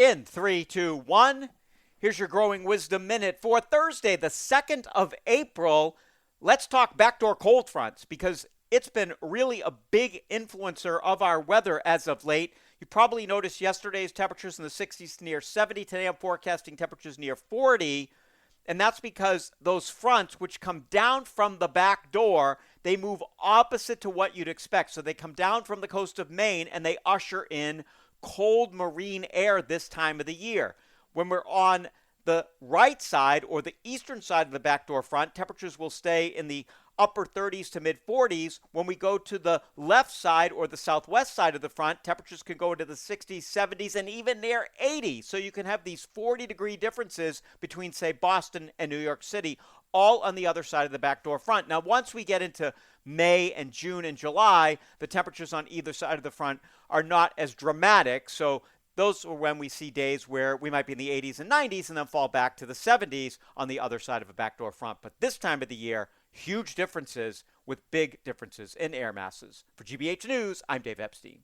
In 3, 2, 1. Here's your Growing Wisdom Minute for Thursday, the 2nd of April. Let's talk backdoor cold fronts because it's been really a big influencer of our weather as of late. You probably noticed yesterday's temperatures in the 60s near 70. Today I'm forecasting temperatures near 40. And that's because those fronts, which come down from the back door, they move opposite to what you'd expect. So they come down from the coast of Maine and they usher in cold marine air this time of the year. When we're on the right side or the eastern side of the backdoor front, temperatures will stay in the upper 30s to mid 40s. When we go to the left side or the southwest side of the front, temperatures can go into the 60s, 70s, and even near 80. So you can have these 40-degree differences between, say, Boston and New York City, all on the other side of the backdoor front. Now, once we get into May and June and July, the temperatures on either side of the front are not as dramatic. So those are when we see days where we might be in the 80s and 90s and then fall back to the 70s on the other side of a backdoor front. But this time of the year, huge differences with big differences in air masses. For GBH News, I'm Dave Epstein.